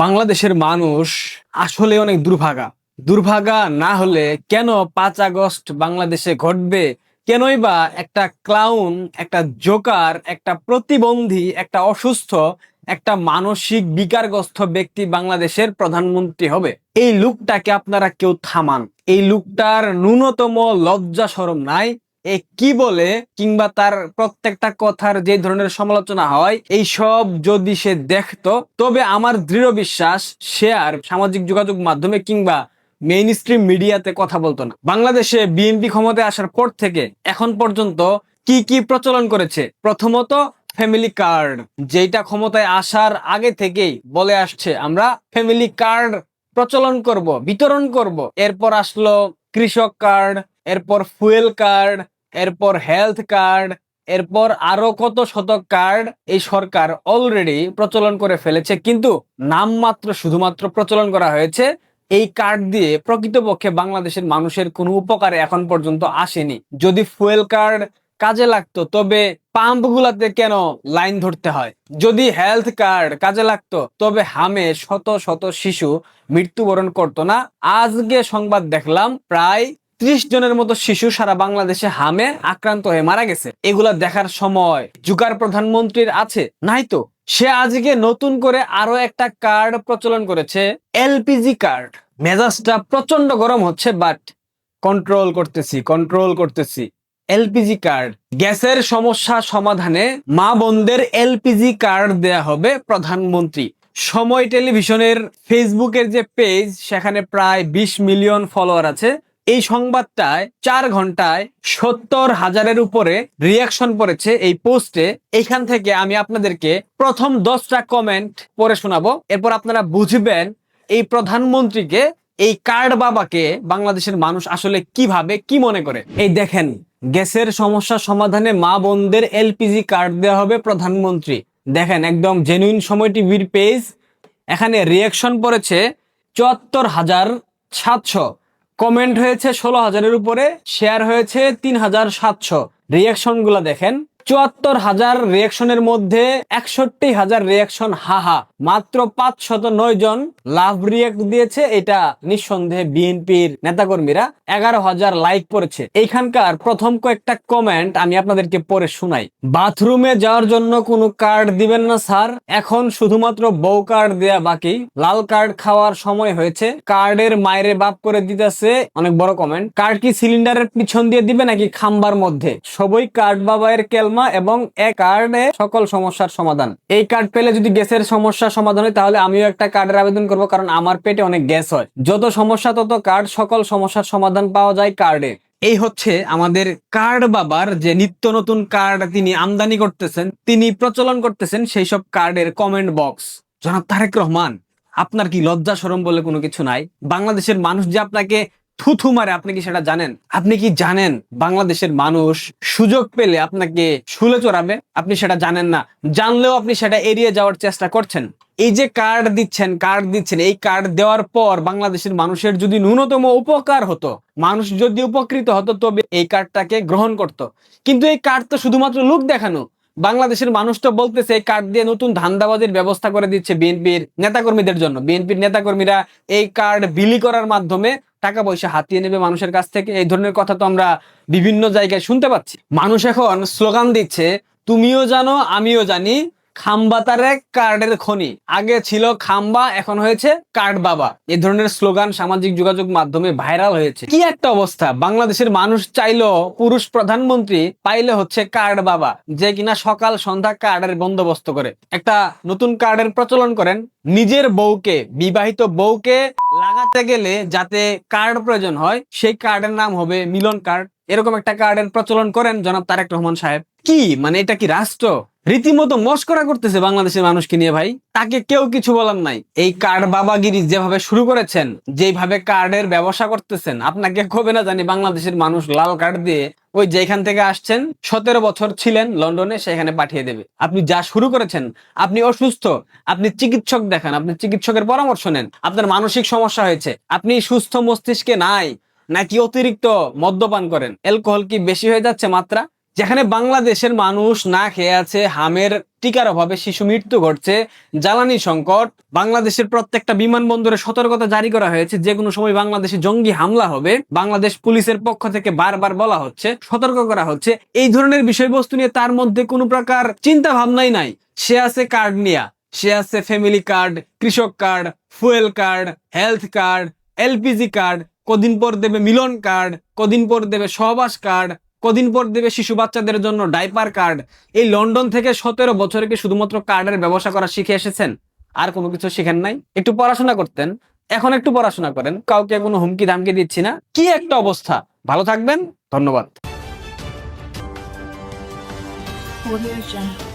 বাংলাদেশের মানুষ আসলে অনেক দুর্ভাগা। দুর্ভাগা না হলে কেন 5 আগস্ট বাংলাদেশে ঘটবে? কেনই বা একটা ক্লাউন, একটা জোকার, একটা প্রতিবন্ধী, একটা অসুস্থ, একটা মানসিক বিকারগ্রস্ত ব্যক্তি বাংলাদেশের প্রধানমন্ত্রী হবে? এই লোকটাকে আপনারা কেউ থামান। এই লোকটার ন্যূনতম লজ্জা শরম নাই। এ কি বলে কিংবা তার প্রত্যেকটা কথার যে ধরনের সমালোচনা হয়, এই সব যদি সে দেখতো তবে আমার দৃঢ় বিশ্বাস সে আর সামাজিক যোগাযোগ মাধ্যমে কিংবা মেইন স্ট্রিম মিডিয়াতে কথা বলতো না। বাংলাদেশে বিএনপি ক্ষমতায় আসার পর থেকে এখন পর্যন্ত কি কি প্রচলন করেছে? প্রথমত ফ্যামিলি কার্ড, যেটা ক্ষমতায় আসার আগে থেকেই বলে আসছে আমরা ফ্যামিলি কার্ড প্রচলন করব, বিতরণ করব। এরপর আসলো কৃষক কার্ড, এরপর ফুয়েল কার্ড, এরপর হেলথ কার্ড, এরপর আরো কত শত কার্ড এই সরকার অলরেডি প্রচলন করে ফেলেছে, কিন্তু নামমাত্র শুধুমাত্র প্রচলন করা হয়েছে। এই কার্ড দিয়ে প্রকৃতপক্ষে বাংলাদেশের মানুষের কোনো উপকারে এখন পর্যন্ত আসেনি। যদি ফুয়েল কার্ড কাজে লাগতো তবে পাম্প গুলাতে কেন লাইন ধরতে হয়? যদি হেলথ কার্ড কাজে লাগতো তবে হামে শত শত শিশু মৃত্যুবরণ করতো না। আজকে সংবাদ দেখলাম প্রায় 30 জনের মতো শিশু সারা বাংলাদেশে হামে আক্রান্ত হয়ে মারা গেছে। এগুলা দেখার সময় জুকার প্রধানমন্ত্রীর আছে? নাই তো। সে আজকে নতুন করে আরো একটা কার্ড প্রচলন করেছে, এলপিজি কার্ড। মেজাজটা প্রচন্ড গরম হচ্ছে, বাট কন্ট্রোল করতেছি। এলপিজি কার্ড, গ্যাসের সমস্যা সমাধানে মা বোনদের এলপিজি কার্ড দেয়া হবে প্রধানমন্ত্রী। সময় টেলিভিশনের ফেসবুকের যে পেজ, সেখানে প্রায় 20 মিলিয়ন ফলোয়ার আছে। এই সংবাদটায় 4 ঘন্টায় 70,000-এর উপরে রিয়াকশন পড়েছে এই পোস্টে। এইখান থেকে আমি আপনাদেরকে প্রথম 10টা কমেন্ট পড়ে শোনাবো, এরপর আপনারা বুঝবেন এই প্রধানমন্ত্রীকে, এই কার্ড বাবাকে বাংলাদেশের মানুষ আসলে কিভাবে কি মনে করে। এই দেখেন, গ্যাসের সমস্যা সমাধানে মা বোনদের এলপিজি কার্ড দেওয়া হবে প্রধানমন্ত্রী। দেখেন, একদম জেনুইন সময় টিভির পেজ। এখানে রিয়াকশন পড়েছে 74,700, কমেন্ট হয়েছে 16,000-এর উপরে, শেয়ার হয়েছে 3,700। রিয়াকশন গুলা দেখেন, 74,000 রিয়াকশনের মধ্যে 61,000 রিয়াকশন হাহা। মাত্র 509 জন লাভ রিয়াক্ট দিয়েছে। এটা নিঃসন্দেহে বিএনপির নেতাকর্মীরা। 11,000 লাইক পড়েছে। এইখানকার প্রথম কয়েকটা কমেন্ট আমি আপনাদেরকে পড়ে শোনাই। বাথরুমে যাওয়ার জন্য কোনো কার্ড দিবেন না স্যার, এখন শুধুমাত্র বউ কার্ড দেয়া বাকি। লাল কার্ড খাওয়ার সময় হয়েছে, কার্ডের মায়েরে বাপ করে দিতেছে। অনেক বড় কমেন্ট। কার্ড কি সিলিন্ডারের পিছন দিয়ে দিবে নাকি খাম্বার মধ্যে? সবই কার্ড বাবায়ের কেলমা এবং এক কার্ডে সকল সমস্যার সমাধান। এই কার্ড পেলে যদি গ্যাসের সমস্যা সমাধান হয় তাহলে আমিও একটা কার্ডের আবেদন করব, কারণ আমার পেটে অনেক গ্যাস হয়। যত সমস্যা তত কার্ড, সকল সমস্যার সমাধান পাওয়া যায় কার্ডে। এই হচ্ছে আমাদের কার্ড বাবার যে নিত্য নতুন কার্ড তিনি আমদানি করতেছেন, তিনি প্রচলন করতেছেন, সেই সব কার্ডের কমেন্ট বক্স। জনাব তারেক রহমান, আপনার কি লজ্জা শরম বলে কোনো কিছু নাই? বাংলাদেশের মানুষ যে আপনাকে থুথু মারে, আপনি কি সেটা জানেন? আপনি কি জানেন বাংলাদেশের মানুষ সুযোগ পেলে আপনাকে শুলে চড়াবে? আপনি সেটা জানেন না। জানলেও আপনি সেটা এড়িয়ে যাওয়ার চেষ্টা করছেন। এই যে কার্ড দিচ্ছেন, এই কার্ড দেওয়ার পর বাংলাদেশের মানুষের যদি ন্যূনতম উপকার হতো, মানুষ যদি উপকৃত হতো, তবে এই কার্ডটাকে গ্রহণ করত। কিন্তু এই কার্ড তো শুধুমাত্র লোক দেখানো। বাংলাদেশের মানুষ তো বলতেছে এই কার্ড দিয়ে নতুন ধান্দাবাজির ব্যবস্থা করে দিচ্ছে বিএনপির নেতাকর্মীদের জন্য। বিএনপির নেতাকর্মীরা এই কার্ড বিলি করার মাধ্যমে টাকা পয়সা হাতিয়ে নেবে মানুষের কাছ থেকে। এই ধরনের কথা তো আমরা বিভিন্ন জায়গায় শুনতে পাচ্ছি। মানুষ এখন স্লোগান দিচ্ছে, তুমিও জানো আমিও জানি, খাম্বা তারেক কার্ডের খনি। আগে ছিল খাম্বা, এখন হয়েছে কার্ড বাবা। এই ধরনের স্লোগান সামাজিক যোগাযোগ মাধ্যমে ভাইরাল হয়েছে। কি একটা অবস্থা! বাংলাদেশের মানুষ চাইলো পুরুষ প্রধানমন্ত্রী, পাইলে হচ্ছে কার্ড বাবা, যে কিনা সকাল সন্ধ্যা কার্ডের বন্দোবস্ত করে। একটা নতুন কার্ডের প্রচলন করেন। নিজের বউকে, বিবাহিত বউকে লাগাতে গেলে যাতে কার্ড প্রয়োজন হয়, সেই কার্ডের নাম হবে মিলন কার্ড। এরকম একটা কার্ডের প্রচলন করেন জনাব তারেক রহমান সাহেব। কি মানে, এটা কি রাষ্ট্র? রীতিমতো মস্করা করতেছে বাংলাদেশের মানুষকে নিয়ে ভাই। তাকে কেউ কিছু বলার নাই। এই কার্ড বাবাগিরি যেভাবে শুরু করেছেন, যেভাবে কার্ডের ব্যবসা করতেছেন, আপনাকে কবে না জানি বাংলাদেশের মানুষ লাল কার্ড দিয়ে ওই যেখান থেকে আসছেন, 17 বছর ছিলেন লন্ডনে, সেখানে পাঠিয়ে দেবে। আপনি যা শুরু করেছেন, আপনি অসুস্থ, আপনি চিকিৎসক দেখান, আপনি চিকিৎসকের পরামর্শ নেন। আপনার মানসিক সমস্যা হয়েছে, আপনি সুস্থ মস্তিষ্কে নাই, নাকি অতিরিক্ত মদ্যপান করেন? অ্যালকোহল কি বেশি হয়ে যাচ্ছে মাত্রা, যেখানে বাংলাদেশের মানুষ না খেয়ে আছে, হামের টিকার অভাবে শিশু মৃত্যু ঘটছে, জ্বালানি সংকট, বাংলাদেশের প্রত্যেকটা বিমানবন্দরে সতর্কতা জারি করা হয়েছে যে কোনো সময় বাংলাদেশে জঙ্গি হামলা হবে, বাংলাদেশ পুলিশের পক্ষ থেকে বারবার বলা হচ্ছে, সতর্ক করা হচ্ছে, এই ধরনের বিষয়বস্তু নিয়ে তার মধ্যে কোনো প্রকার চিন্তা ভাবনাই নাই। সে আছে কার্ড নিয়া, সে আছে ফ্যামিলি কার্ড, কৃষক card, fuel card, health card, LPG card, কদিন পর দেবে মিলন কার্ড, কদিন পর দেবে সহবাস কার্ড, কদিন পর দেবে শিশু বাচ্চাদের জন্য ডাইপার কার্ড। এই লন্ডন থেকে 17 বছরে কি শুধুমাত্র কার্ডের ব্যবসা করা শিখে এসেছেন? আর কোনো কিছু শিখেন নাই? একটু পড়াশোনা করতেন, এখন একটু পড়াশোনা করেন। কাউকে কোনো হুমকি ধামকি দিচ্ছি না। কি একটা অবস্থা! ভালো থাকবেন, ধন্যবাদ। Audio Jungle.